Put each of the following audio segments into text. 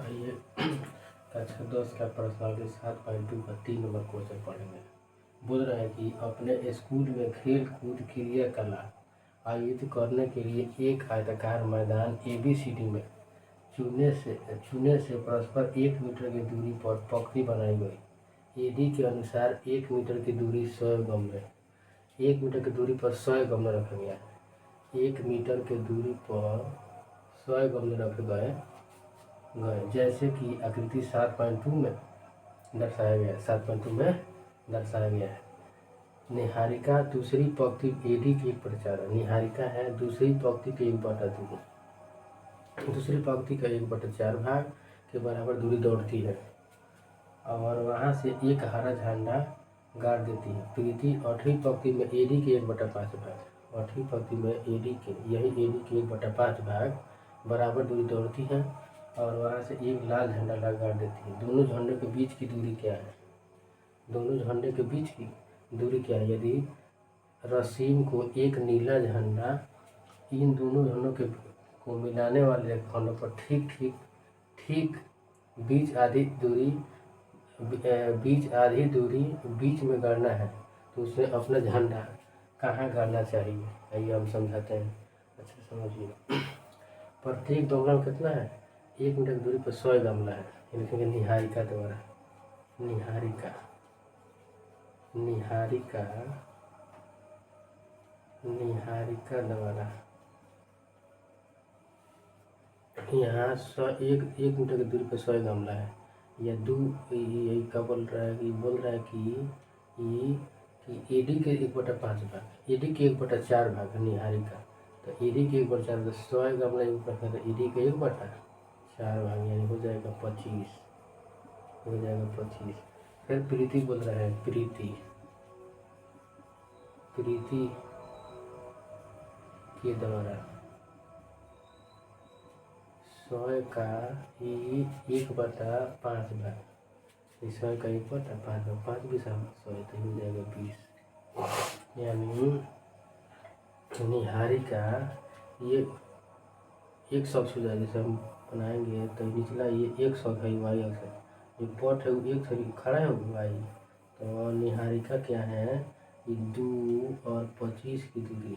आइए कक्षा 10 का प्रश्नावली 7.2 का 3 नंबर क्वेश्चन पढ़ेंगे। बोल रहे हैं कि अपने स्कूल में खेल कूद क्रियाकला आयोजित करने के लिए एक आयताकार मैदान ABCD में चुने से परस्पर 1 मीटर की दूरी पर पंक्ति बनाई गई। AD के अनुसार 1 मीटर की दूरी 100 गमले 1 मीटर की दूरी पर 100 गमले रखे गए। 1 मीटर की दूरी पर 100 गमले रखे गए जैसे कि आकृति 7.2 में दर्शाया गया है। 7.2 में दर्शाया गया है। निहारिका दूसरी पंक्ति AD की 1/4 निहारिका है दूसरी पंक्ति के 1/2 दूसरी पंक्ति का 1/4 भाग के बराबर दूरी दौड़ती है और वहां से एक हरा झंडा गाड़ देती है। प्रीति 8वीं पंक्ति में AD के 1/5 भाग 8वीं पंक्ति में AD के 1/5 भाग बराबर दूरी दौड़ती है और वहां से एक लाल झंडा गाड़ देती है। दोनों झंडों के बीच की दूरी क्या है? दोनों झंडे के बीच की दूरी क्या है? यदि रसीम को एक नीला झंडा इन दोनों झंडों के को मिलाने वाले खंडों पर ठीक बीच आधी दूरी बीच में गाड़ना है तो उसमें अपना झंडा कहाँ गाड़ना चाहिए? आइए हम समझाते हैं, अच्छा समझिए। प्रत्येक गमला में कितना है? 1 मीटर की दूरी पर 100 गमला है। लिखेंगे निहारिका द्वारा निहारिका द्वारा यहाँ 1 मीटर की दूरी पर 100 गमला है। या यही क्या बोल रहा है कि AD के 1/5 भाग AD के 1/4 भाग निहारिका तो AD के 1/4 तो 100 गमला AD के 1/4 भाग यानी हो जाएगा 25 फिर प्रीति बोल रहा है प्रीति के द्वारा 100 का 1/5 भाग 100 का 1/5 भाग 5 भी 100 तो हो जाएगा 20 यानी निहारिका ये एक शब्द हो जाएगा। जैसे हम बनाएंगे तो निचला ये एक शब्द है वाई अक्षर ये पट है एक शरीर खड़ा है वाई तो निहारिका क्या है ये 2 और 25 की दूरी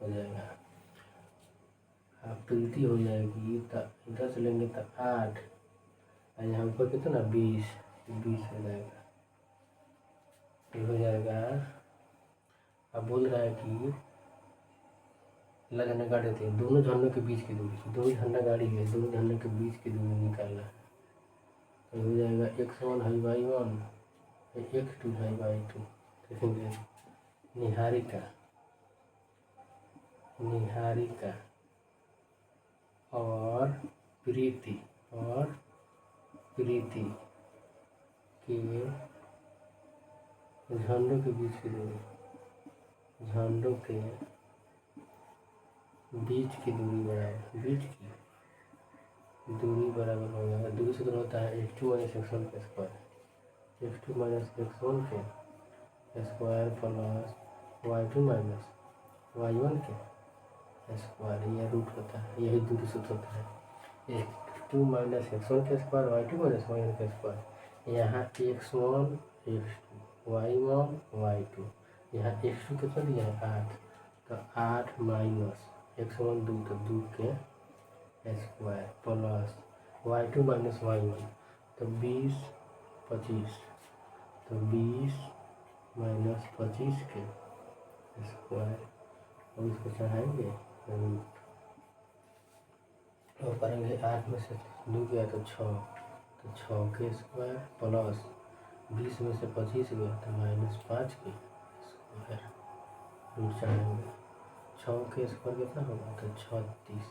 हो जाएगा। प्रीति हो जाएगी तो इधर से लेंगे तो 8 और यहाँ ऊपर कितना 20 हो जाएगा ये हो जाएगा। अब बोल रहा है कि झंडा गाड़ देते हैं दोनों झंडों के बीच की दूरी दोनों झंडा गाड़ी है दोनों झंडों के बीच की दूरी निकालना है तो हो जाएगा x1 है y1 x2 है y2। देखेंगे निहारिका और प्रीति के झंडों के बीच की दूरी बराबर हो जाएगा। दूरी सूत्र होता है x2 - x1 के स्क्वायर x2 - x1 के स्क्वायर प्लस y2 - y1 के स्क्वायर यह रूट होता है यही दूरी सूत्र होता है x2 - x1 के स्क्वायर y2 - y1 के स्क्वायर। यहाँ x1 x2 y1 y2 यहाँ x2 कितना दिया है 8 तो 8 माइनस x1 2 तो 2 के स्क्वायर प्लस y2 - y1 तो 20 25 तो 20 - 25 के स्क्वायर और इसको चढ़ाएंगे और करेंगे 8 में से 2 गया तो 6 तो 6 के स्क्वायर प्लस 20 में से 25 गया तो -5 के स्क्वायर रूट चढ़ाएंगे 6 के स्क्वायर कितना होगा तो 36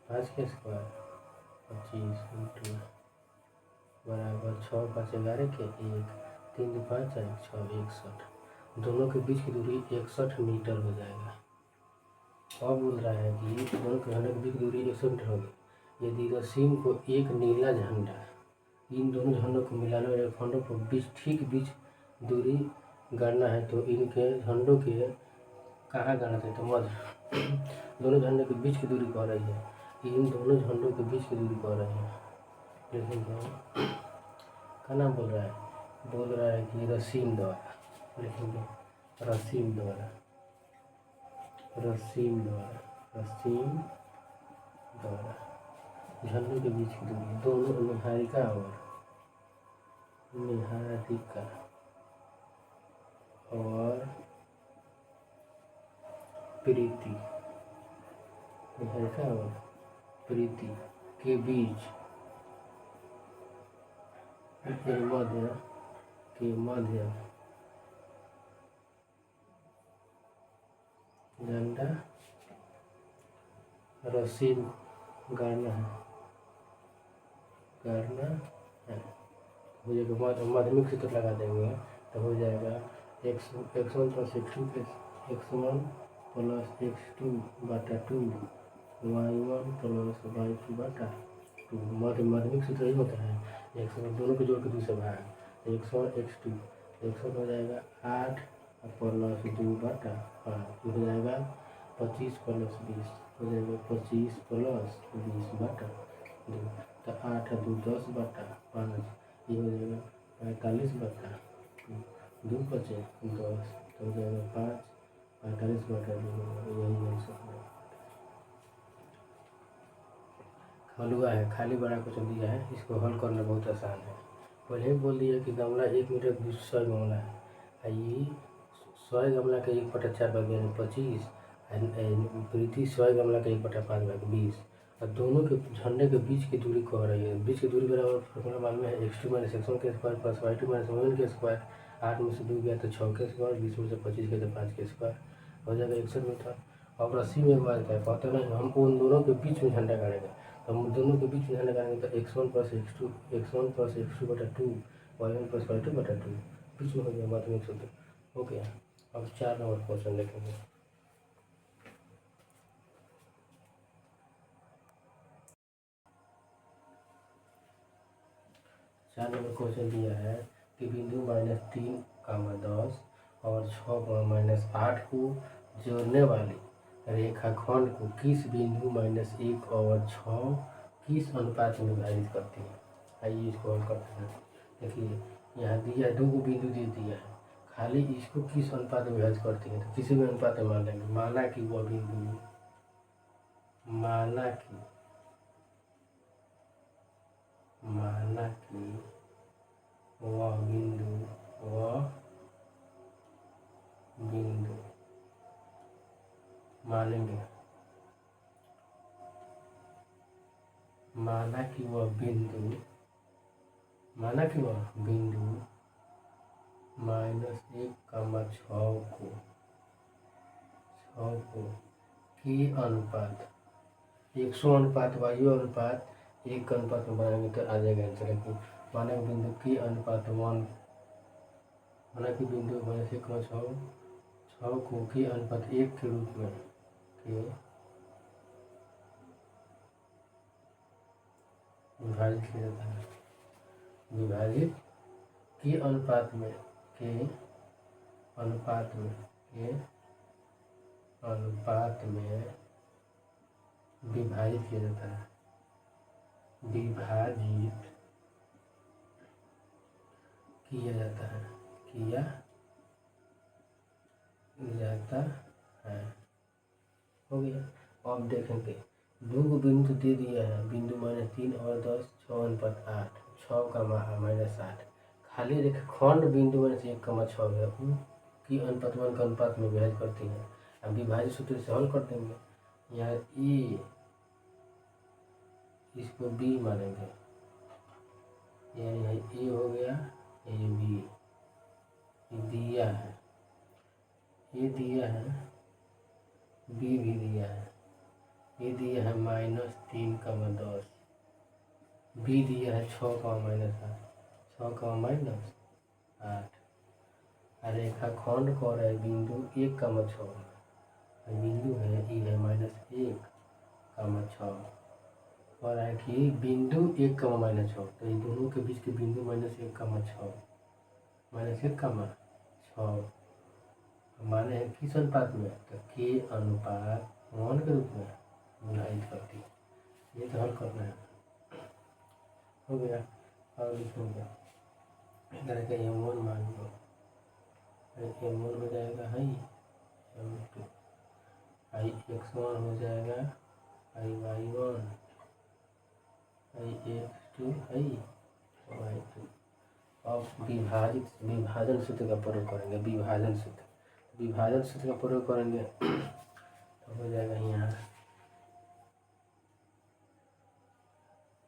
5 के स्क्वायर 25 इंटू बराबर 6 5 11 के 1 3 2 5 6 61 दोनों के बीच की दूरी 61 मीटर हो जाएगा। अब बोल रहा है कि दोनों के झंडे के बीच की दूरी 100 मीटर होगी। यदि रसीम को एक नीला झंडा इन दोनों झंडों को मिलाने वाले खंडों पर ठीक बीच दूरी गाड़ना है तो इनके झंडों के कहाँ गाड़ना चाहिए तो मध्य दोनों झंडों के बीच की दूरी कह रही है इन दोनों झंडों के बीच की दूरी कह रही है लिखेंगे क्या नाम बोल रहा है कि रसीम द्वारा, लिखेंगे रसीम द्वारा, रसीम द्वारा, रसीम द्वारा। झंडू के बीच की दूरी दोनों निहारिका और प्रीति, निहारिका और प्रीति के बीच मध्य झंडा रसीम गाड़ना है हो जाएगा। माध्यमिक सूत्र लगा देंगे तो हो जाएगा x1 plus x2 x1 plus x2 बटा 2 y1 प्लस y2 बटा 2। माध्यमिक सूत्र ही होता है x1 दोनों को जोड़ के 2 से भाग x1 x2 x1 हो जाएगा 8 प्लस 2 बटा 5 हो जाएगा 25 प्लस 20 हो जाएगा 25 प्लस 20 बटा 2 तो 8 2 10 बटा 5 ये हो जाएगा 45 बटा 2 बचे 10 तो हो जाएगा 5 45 बटा 2 यही आंसर है। हलवा है खाली बड़ा क्वेश्चन दिया है, इसको हल करना बहुत आसान है। पहले ही बोल दिया कि गमला 1 मीटर 100 गमला है, ये 100 गमला का 1/4 भाग 25 प्रीति 100 गमला का 1/5 भाग 20 और दोनों के झंडे के बीच की दूरी कह रही है। बीच की दूरी बराबर फॉर्मूला मालूम है x2 माइनस x1 के square plus y2 minus y1 के स्क्वायर। 8 में से 2 गया तो 6 के स्क्वायर, 20 में से 25 गया तो 5 के स्क्वायर हो जाएगा 61 मीटर। और रस्सी में एक बात है पता नहीं हम उन दोनों के बीच में झंडा गाड़ेंगे तो हम दोनों के बीच में झंडा गाड़ेंगे तो x1 प्लस x2 बटा 2 y1 प्लस y2 बटा 2 बीच में हो गया माध्यमिक सूत्र हो गया। अब 4 नंबर क्वेश्चन लिखेंगे। 4 नंबर क्वेश्चन दिया है कि बिंदु -3, 10 और 6, -8 को जोड़ने वाली रेखाखंड को किस बिंदु -1 और 6 किस अनुपात में विभाजित करती है। आइए इसको हल करते हैं। देखिए यहाँ दिया है 2 को बिंदु दे दिया है, खाली इसको किस अनुपात में विभाजित करती है तो किसी भी अनुपात में मान लेंगे। माना कि वह बिंदु मानेंगे माना कि वह बिंदु -1, 6 को की अनुपात 100 अनुपात वायु अनुपात 1 के अनुपात में बनाएंगे तो आ जाएगा आंसर कि माना कि बिंदु की अनुपात 1 माना कि बिंदु -1, 6 को की अनुपात 1 के रूप में विभाजित किया जाता है। विभाजित के अनुपात में विभाजित किया जाता है। विभाजित किया जाता है हो गया। अब देखेंगे 2 को बिंदु दे दिया है, बिंदु -3 और 10, 6 अनुपात 8, 6 का -8 खाली रेखाखंड बिंदु -1, 6 है की अनुपात 1 के अनुपात में विभाजित करती है। अब विभाजित सूत्र से हल कर देंगे। यहाँ ए इसको बी मानेंगे, यानी ए हो गया ये बी दिया है, ये दिया है बी भी दिया है, ये दिया है -3, 10 बी दिया है 6, -8 रेखाखंड कह रहा है बिंदु 1, 6 बिंदु है ई है -1, 6 और है कि बिंदु 1, -6 तो ये दोनों के बीच के बिंदु -1, 6 माने हैं किस अनुपात में तो के अनुपात 1 के रूप में विभाजित करती है। ये तो हल करना है हो गया। और लिखूँगा इधर का M1 मान लो, M1 हो जाएगा है M2, Ix1 हो जाएगा Y1, Ix2 है Y2। अब विभाजन सूत्र का प्रयोग करेंगे। विभाजन सूत्र का प्रयोग करेंगे तो हो जाएगा यहाँ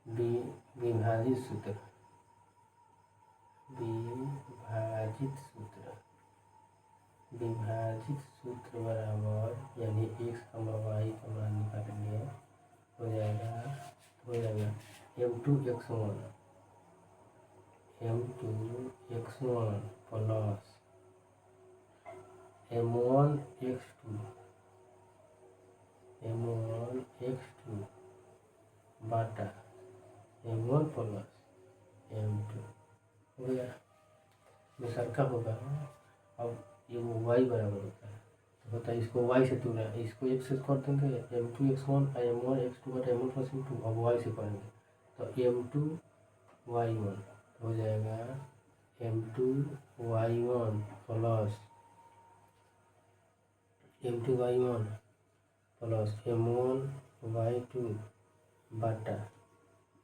विभाजित सूत्र बराबर, यानी x, y का मान निकालेंगे, हो जाएगा M2x1 प्लस M1x2 बाटा M1 प्लस M2 हो गया। मिसाल का होगा। अब ये वो y बराबर होता है इसको y से तुलना, इसको x से कर देंगे M2x1 M1x2 बटा M1 प्लस M2। अब y से करेंगे तो M2y1 हो जाएगा M2y1 प्लस M1y2 बटा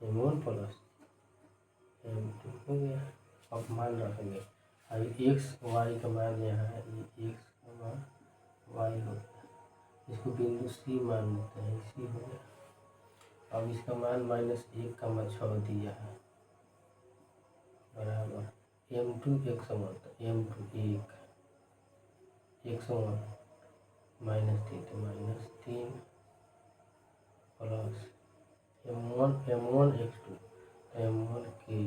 M1 प्लस M2 हो गया। अब मान रखेंगे, अभी x y का मान यहाँ है, ये x y हो गया, इसको बिंदु C मान लेते हैं, C हो गया। अब इसका मान -1,6 दिया है बराबर M2x1 तो M2 x1 -3 तो -3 प्लस M1x2 तो M1 के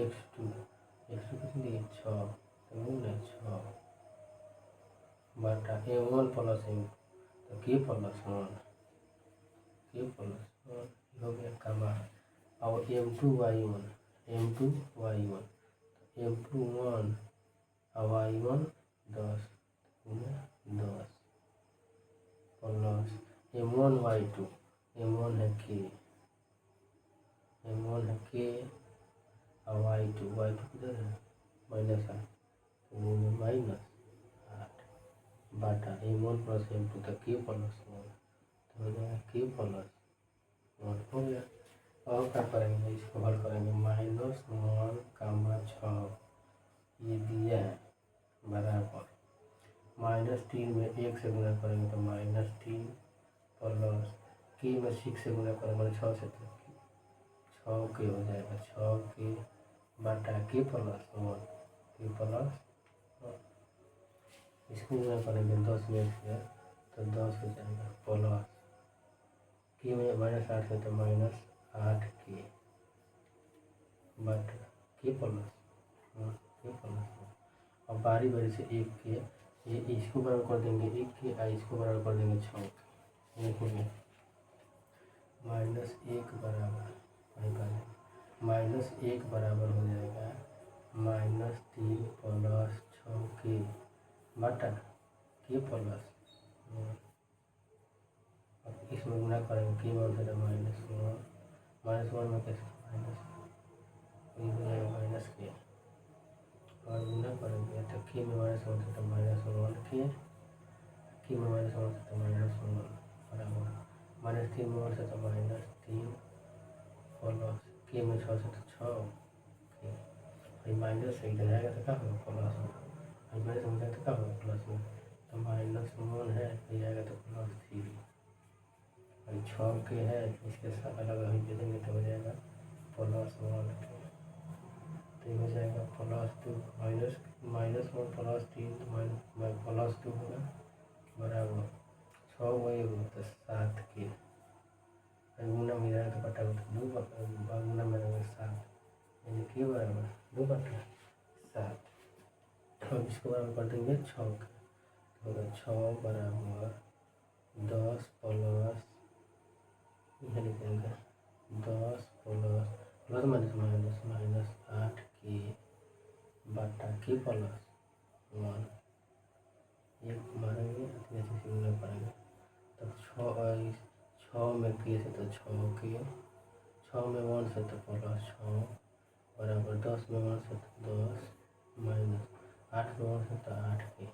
x2 कितनी 6 तो 6 बटा M1 प्लस M तो k प्लस 1 हो गया कमा। और M2y1 M2 1 और y1 10 प्लस M1y2 M1 है k और y2 किधर है -8 -8 बाटा M1 प्लस M2 तक k प्लस 1 तो हो जाएगा k प्लस 1 हो गया। और क्या करेंगे, इसको हल करेंगे -1,6 ये दिया है बराबर -3 में 1 से गुना करेंगे तो -3 प्लस k में 6 से गुना करेंगे 6 से तो 6 के हो जाएगा 6 के बटा k प्लस 1 इसको गुना करेंगे 10 में से तो 10 हो जाएगा प्लस k में -8 है तो -8 के बटा k प्लस 1। अब बारी से 1 के ये इसको बराबर कर देंगे 1 के, इसको बराबर कर देंगे 6 के। देखिए -1 बराबर -1 बराबर हो जाएगा -3 प्लस 6 के बटा k प्लस 1। अब इसमें गुना करेंगे k मान से -1 में कैसे माइनस के और गुना करेंगे तो k में -1 से तो -1 k में -1 से तो -1 बराबर -3 में 1 से तो -3 प्लस k में 6 से तो 6 माइनस से इधर जाएगा तो क्या होगा प्लस में, माइनस में तो क्या होगा प्लस में, तो -1 है तो जाएगा तो +3 और 6 के है इसके साथ अलग अलग दे देंगे तो हो जाएगा +1 के, तो हो जाएगा +2 -1 +3 तो +2 होगा बराबर 6 वही तो 7 के गुना में जाएगा तो बटा 2 गुना में रहेगा 7 यानी कि बराबर 2 बटा 7। अब इसको बराबर कर देंगे 6 का तो होगा 6 बराबर 10 प्लस यह लिखेंगे 10 प्लस माइनस 8 के बटा के प्लस 1 ये मारेंगे जैसे से गुना करेंगे तब 6 में के से तो 6 6 में 1 से तो +6 बराबर 10 में 1 से तो 10 माइनस 8 में 1 से तो 8 के।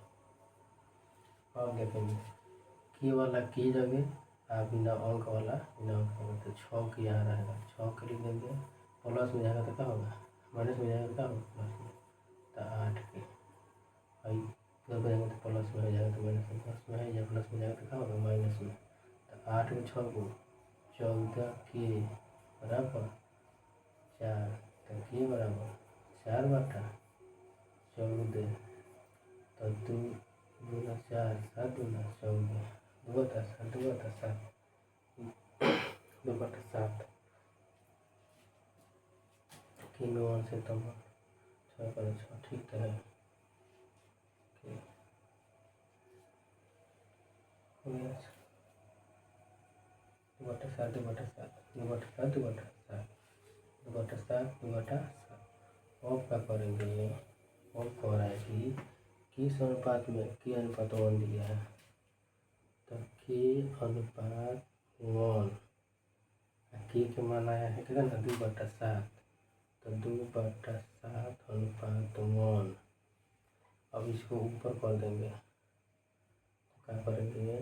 अब देखेंगे के वाला के जगह बिना अंक वाला तो 6 के यहाँ रहेगा, 6 के लिख देंगे। प्लस में जाएगा तो क्या होगा, माइनस में जाएगा तो क्या होगा, प्लस में तो 8 के। आई इधर जाएंगे तो प्लस में हो जाएगा तो माइनस में, प्लस में है या प्लस में जाएगा तो क्या होगा, माइनस में। तो 8 में 6 को 14 के बराबर 4, तो के बराबर 4/14 तो 2 दूना 4 7 दूना 14 2 बटा 7 2/7 के में 1 से तो 6 पर 6 ठीक तो है। हो गया 2/7 2/7 2/7 2/7 2/7। अब क्या करेंगे, अब कह रहा है कि किस अनुपात में के अनुपात 1 दिया है, तो के अनुपात 1 के मान आया है कितना ना 2/7 तो 2/7 अनुपात 1। अब इसको ऊपर कर देंगे, क्या करेंगे,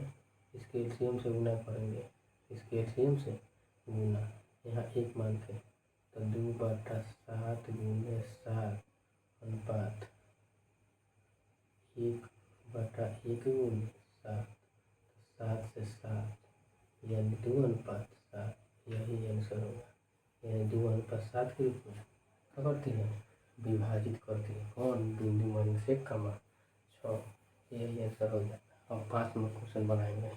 इसके एलसीएम से गुना करेंगे, इसके एलसीएम से गुना यहाँ 1 मान के तो 2/7 गुने 7 अनुपात 1/1 गुने 7 7 से 7 यानी 2/7 यही आंसर होगा। यानी 2/7 के रूप में क्या करती है, विभाजित करती है कौन, बिंदु माइनस 1,6। यही आंसर हो जाता है। हम 5 नंबर क्वेश्चन बनाएंगे।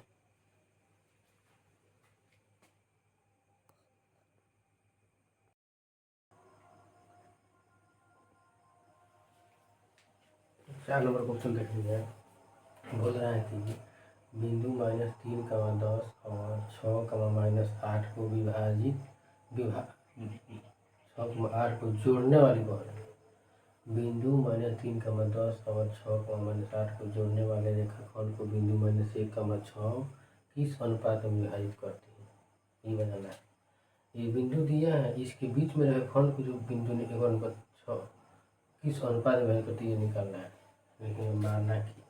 चार नंबर क्वेश्चन देखेंगे। बोल रहा है कि बिंदु -3,10 और 6,-8 को विभाजित 6,8 को जोड़ने वाली बॉल बिंदु -3,10 और 6,-8 को जोड़ने वाले रेखाखंड को बिंदु -1,6 किस अनुपात में विभाजित करती है, ये बताना है। ये बिंदु दिया है, इसके बीच में रेखाखंड को जो बिंदु 1,6 किस अनुपात में विभाजित करती है ये निकालना है। लेकिन माना कि